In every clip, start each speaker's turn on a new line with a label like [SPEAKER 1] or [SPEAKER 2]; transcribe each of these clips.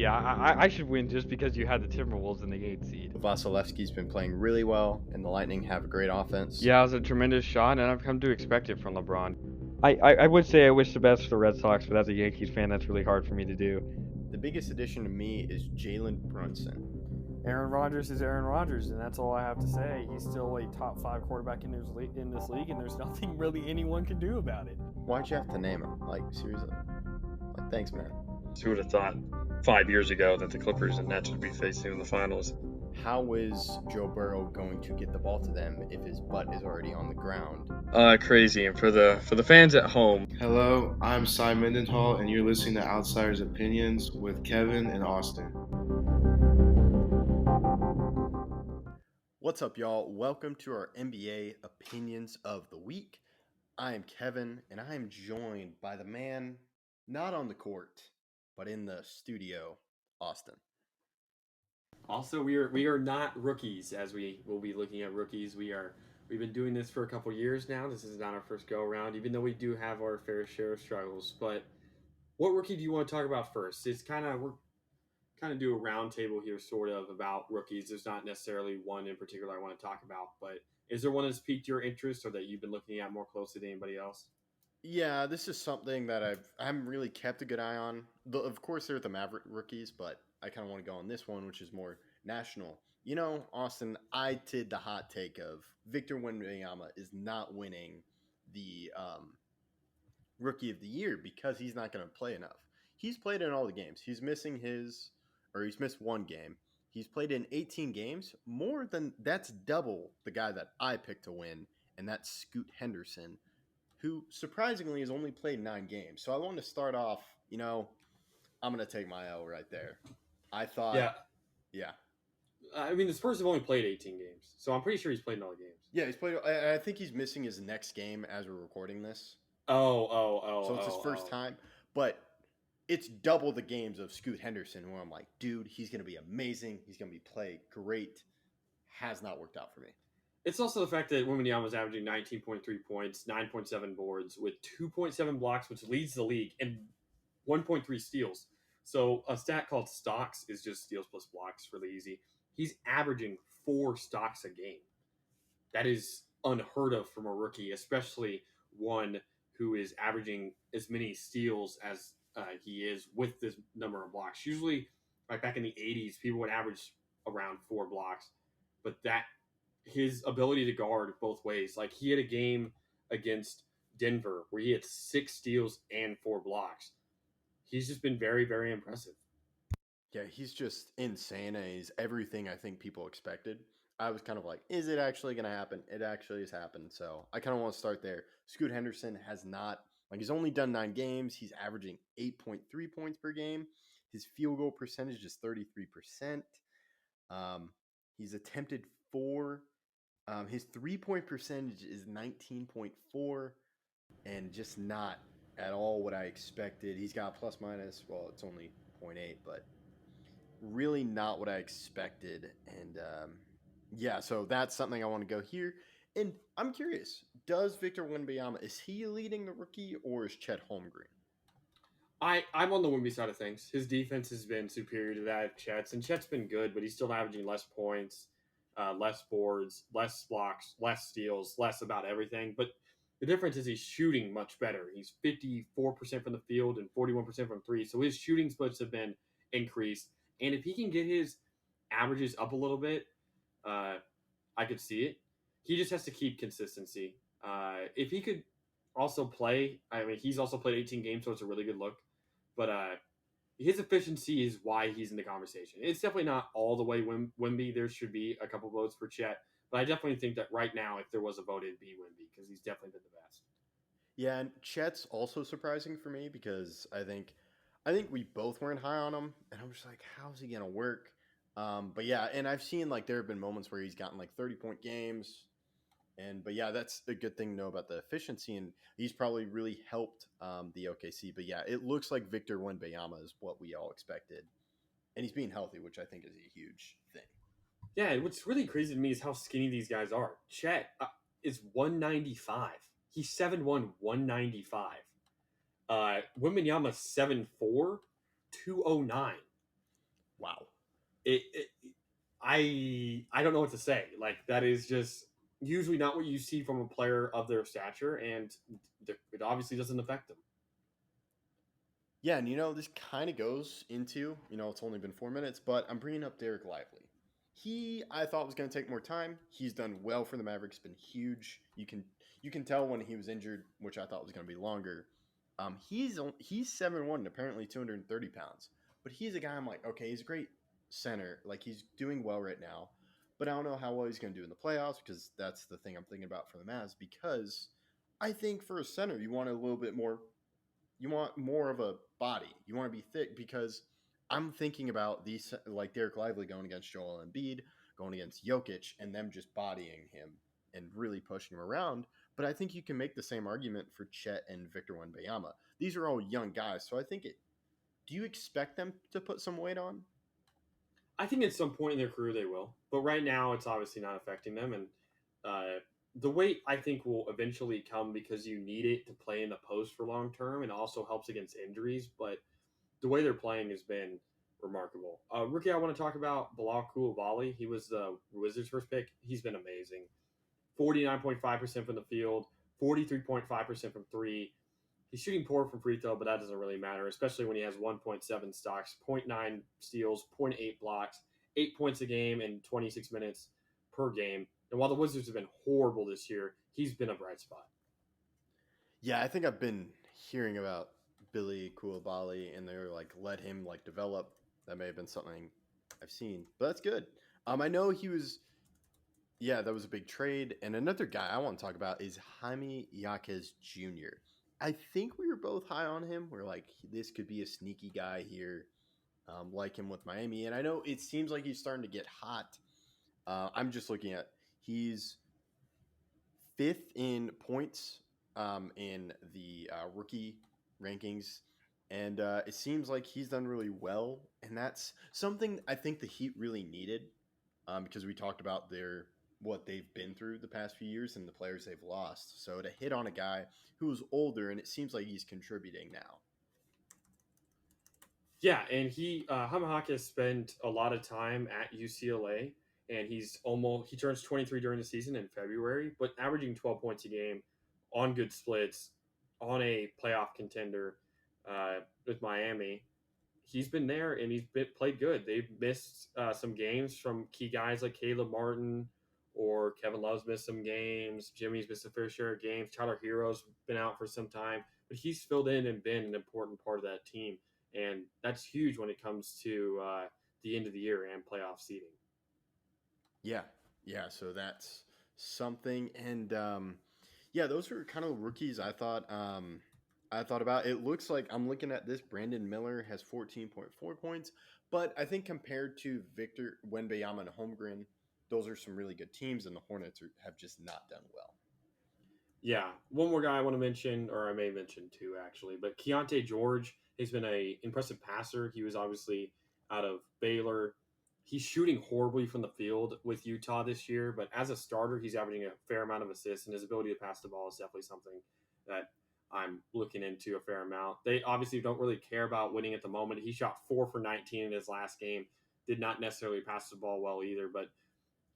[SPEAKER 1] Yeah, I should win just because you had the Timberwolves in the 8th seed.
[SPEAKER 2] Vasilevsky's been playing really well, and the Lightning have a great offense.
[SPEAKER 1] Yeah, it was a tremendous shot, and I've come to expect it from LeBron. I would say I wish the best for the Red Sox, but as a Yankees fan, that's really hard for me to do.
[SPEAKER 2] The biggest addition to me is Jalen Brunson.
[SPEAKER 3] Aaron Rodgers is Aaron Rodgers, and that's all I have to say. He's still a top 5 quarterback in this league, and there's nothing really anyone can do about it.
[SPEAKER 2] Why'd you have to name him? Like, seriously? Like, thanks, man.
[SPEAKER 4] Who would have thought 5 years ago that the Clippers and Nets would be facing in the finals?
[SPEAKER 2] How is Joe Burrow going to get the ball to them if his butt is already on the ground?
[SPEAKER 4] Crazy. And for the fans at home,
[SPEAKER 5] Hello, I'm Cy Mendenhall, and you're listening to Outsiders Opinions with Kevin and Austin.
[SPEAKER 2] What's up, y'all? Welcome to our NBA Opinions of the Week. I am Kevin, and I am joined by the man not on the court, but in the studio, Austin.
[SPEAKER 6] Also, we are not rookies, as we will be looking at rookies. We've been doing this for a couple years now. This is not our first go around, even though we do have our fair share of struggles. But what rookie do you want to talk about first? We're kind of do a round table here, sort of, about rookies. There's not necessarily one in particular I want to talk about, but is there one that's piqued your interest or that you've been looking at more closely than anybody else?
[SPEAKER 2] Yeah, this is something that I haven't really kept a good eye on. Of course, they're the Maverick rookies, but I kind of want to go on this one, which is more national. You know, Austin, I did the hot take of Victor Wembanyama is not winning the Rookie of the Year because he's not going to play enough. He's played in all the games. He's missed one game. He's played in 18 games. That's double the guy that I picked to win, and that's Scoot Henderson, who surprisingly has only played 9 games. So I wanted to start off, I'm going to take my L right there. I thought, yeah.
[SPEAKER 6] I mean, the Spurs have only played 18 games, so I'm pretty sure he's played in all the games.
[SPEAKER 2] Yeah, he's played. I think he's missing his next game as we're recording this.
[SPEAKER 6] So
[SPEAKER 2] it's his first time, but it's double the games of Scoot Henderson, where I'm like, dude, he's going to be amazing. He's going to be play great. Has not worked out for me.
[SPEAKER 6] It's also the fact that Wembanyama was averaging 19.3 points, 9.7 boards, with 2.7 blocks, which leads the league, and 1.3 steals. So a stat called stocks is just steals plus blocks, really easy. He's averaging 4 stocks a game. That is unheard of from a rookie, especially one who is averaging as many steals as he is with this number of blocks. Usually, like back in the 80s, people would average around 4 blocks, but his ability to guard both ways. Like, he had a game against Denver where he had 6 steals and 4 blocks. He's just been very, very impressive.
[SPEAKER 2] Yeah, he's just insane, and he's everything I think people expected. I was kind of like, is it actually going to happen? It actually has happened. So I kind of want to start there. Scoot Henderson has not, he's only done 9 games. He's averaging 8.3 points per game. His field goal percentage is 33%. He's attempted 4. His 3-point percentage is 19.4, and just not at all what I expected. He's got plus minus. Well, it's only 0.8, but really not what I expected. And so that's something I want to go here. And I'm curious, does Victor Wembanyama, is he leading the rookie or is Chet Holmgren?
[SPEAKER 6] I'm on the Wemby side of things. His defense has been superior to that of Chet's, and Chet's been good, but he's still averaging less points, less boards, less blocks, less steals, less about everything. But the difference is he's shooting much better. He's 54% from the field and 41% from 3. So his shooting splits have been increased. And if he can get his averages up a little bit, I could see it. He just has to keep consistency. If he could also play, he's also played 18 games, so it's a really good look. But his efficiency is why he's in the conversation. It's definitely not all the way Wemby. There should be a couple votes for Chet. But I definitely think that right now, if there was a vote, it'd be Wemby because he's definitely been the best.
[SPEAKER 2] Yeah, and Chet's also surprising for me because I think we both weren't high on him, and I'm just like, how's he gonna work? But yeah, and I've seen there have been moments where he's gotten 30-point games, but yeah, that's a good thing to know about the efficiency, and he's probably really helped the OKC. But yeah, it looks like Victor Wembanyama is what we all expected, and he's being healthy, which I think is a huge thing.
[SPEAKER 6] Yeah, what's really crazy to me is how skinny these guys are. Chet is 195. He's 7'1", 195. Wembanyama 7'4", 209.
[SPEAKER 2] Wow.
[SPEAKER 6] I don't know what to say. Like, that is just usually not what you see from a player of their stature, and it obviously doesn't affect them.
[SPEAKER 2] Yeah, and this kind of goes into, it's only been 4 minutes, but I'm bringing up Derek Lively. I thought was going to take more time. He's done well for the Mavericks, been huge. You can tell when he was injured, which I thought was going to be longer. He's 7'1" and apparently 230 pounds, but he's a guy I'm like, okay, he's a great center. Like, he's doing well right now, but I don't know how well he's going to do in the playoffs, because that's the thing I'm thinking about for the Mavs, because I think for a center, you want a little bit more. You want more of a body. You want to be thick, because I'm thinking about these, like Derek Lively going against Joel Embiid, going against Jokic, and them just bodying him and really pushing him around. But I think you can make the same argument for Chet and Victor Wembanyama. These are all young guys, so I think do you expect them to put some weight on?
[SPEAKER 6] I think at some point in their career they will, but right now it's obviously not affecting them. And the weight, I think, will eventually come because you need it to play in the post for long term, and also helps against injuries. But the way they're playing has been remarkable. Rookie, I want to talk about Bilal Coulibaly. He was the Wizards' first pick. He's been amazing. 49.5% from the field, 43.5% from three. He's shooting poor from free throw, but that doesn't really matter, especially when he has 1.7 stocks, 0.9 steals, 0.8 blocks, 8 points a game, and 26 minutes per game. And while the Wizards have been horrible this year, he's been a bright spot.
[SPEAKER 2] Yeah, I think I've been hearing about Billy Coulibaly, and they're like, let him like develop. That may have been something I've seen, but that's good. I know he was. Yeah, that was a big trade. And another guy I want to talk about is Jaime Jaquez Jr. I think we were both high on him. We're like, this could be a sneaky guy here, like him with Miami. And I know it seems like he's starting to get hot. I'm just looking at, he's fifth in points in the rookie rankings. And it seems like he's done really well. And that's something I think the Heat really needed, because we talked about what they've been through the past few years and the players they've lost. So to hit on a guy who's older, and it seems like he's contributing now.
[SPEAKER 6] Yeah, and Jaime Jaquez spent a lot of time at UCLA, and he turns 23 during the season in February, but averaging 12 points a game on good splits on a playoff contender with Miami. He's been there, and played good. They've missed some games from key guys like Caleb Martin, or Kevin Love's missed some games. Jimmy's missed a fair share of games. Tyler Hero's been out for some time, but he's filled in and been an important part of that team. And that's huge when it comes to the end of the year and playoff seeding.
[SPEAKER 2] Yeah. So that's something. And those are kind of rookies I thought about. It looks like I'm looking at this. Brandon Miller has 14.4 points, but I think compared to Victor Wembanyama and Holmgren, those are some really good teams, and the Hornets have just not done well.
[SPEAKER 6] Yeah, one more guy I want to mention, or I may mention two actually, but Keontae George has been an impressive passer. He was obviously out of Baylor. He's shooting horribly from the field with Utah this year, but as a starter, he's averaging a fair amount of assists, and his ability to pass the ball is definitely something that I'm looking into a fair amount. They obviously don't really care about winning at the moment. He shot 4 for 19 in his last game, did not necessarily pass the ball well either, but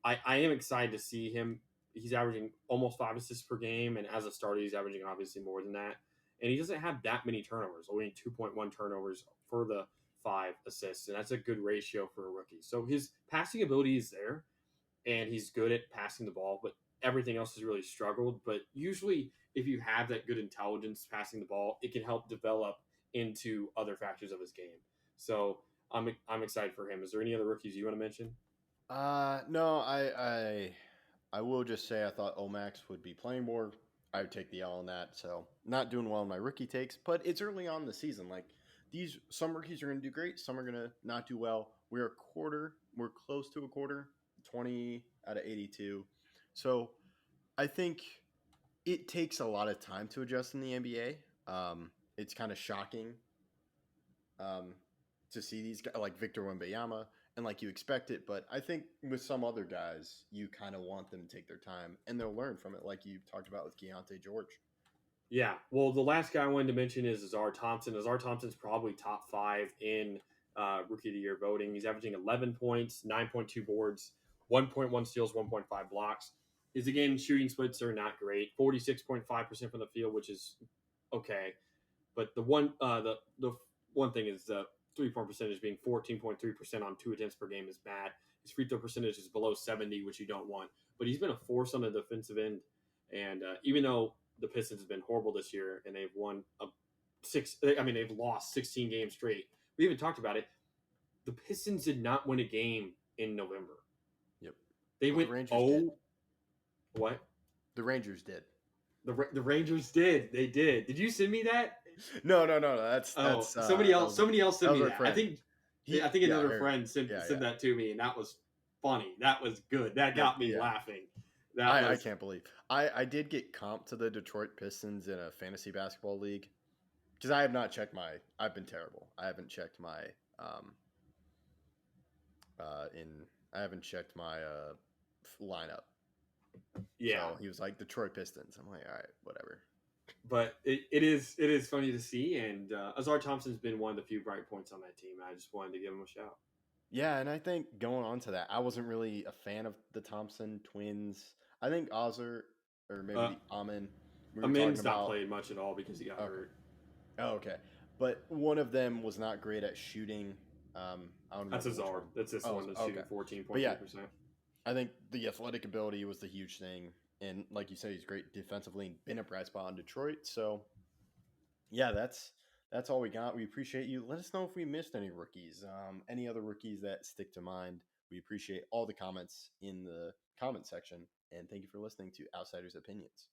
[SPEAKER 6] I am excited to see him. He's averaging almost 5 assists per game, and as a starter, he's averaging obviously more than that. And he doesn't have that many turnovers, only 2.1 turnovers for the 5 assists, and that's a good ratio for a rookie. So his passing ability is there, and he's good at passing the ball, but everything else has really struggled. But usually, if you have that good intelligence passing the ball, it can help develop into other factors of his game. So I'm excited for him. Is there any other rookies you want to mention?
[SPEAKER 2] No, I will just say I thought Omax would be playing more. I would take the L on that. So not doing well in my rookie takes, but it's early on in the season. Like, some rookies are going to do great, some are going to not do well. We're close to a quarter, 20 out of 82. So I think it takes a lot of time to adjust in the NBA. It's kind of shocking to see these guys like Victor Wembanyama, and like you expect it, but I think with some other guys, you kind of want them to take their time, and they'll learn from it, like you talked about with Keontae George.
[SPEAKER 6] Yeah, well, the last guy I wanted to mention is Azar Thompson. Azar Thompson's probably top 5 in Rookie of the Year voting. He's averaging 11 points, 9.2 boards, 1.1 steals, 1.5 blocks. His again shooting splits are not great. 46.5% from the field, which is okay. But the one thing is the 3-point percentage being 14.3% on 2 attempts per game is bad. His free throw percentage is below 70, which you don't want. But he's been a force on the defensive end. And even though the Pistons have been horrible this year and they've they've lost 16 games straight. We even talked about it. The Pistons did not win a game in November.
[SPEAKER 2] Yep.
[SPEAKER 6] They went
[SPEAKER 2] the Rangers
[SPEAKER 6] 0.
[SPEAKER 2] did.
[SPEAKER 6] What?
[SPEAKER 2] The Rangers did.
[SPEAKER 6] The Rangers did. They did. Did you send me that?
[SPEAKER 2] No. That's
[SPEAKER 6] somebody else sent me that. I think another friend sent
[SPEAKER 2] yeah.
[SPEAKER 6] that to me, and that was funny. That was good. That got me laughing.
[SPEAKER 2] I can't believe. I did get comped to the Detroit Pistons in a fantasy basketball league because I have not checked my. I've been terrible. I haven't checked my lineup.
[SPEAKER 6] Yeah,
[SPEAKER 2] so he was like Detroit Pistons. I'm like, all right, whatever.
[SPEAKER 6] But it is funny to see, and Azar Thompson's been one of the few bright points on that team. I just wanted to give him a shout.
[SPEAKER 2] Yeah, and I think going on to that, I wasn't really a fan of the Thompson twins. I think Azar or maybe Amin.
[SPEAKER 6] Amin's not played much at all because he got hurt.
[SPEAKER 2] Oh, okay. But one of them was not great at shooting.
[SPEAKER 6] That's Azar. That's this one that's shooting 14.3%.
[SPEAKER 2] I think the athletic ability was the huge thing. And like you said, he's great defensively and been a bright spot in Detroit. So, yeah, that's all we got. We appreciate you. Let us know if we missed any rookies. Any other rookies that stick to mind. We appreciate all the comments in the comment section. And thank you for listening to Outsiders Opinions.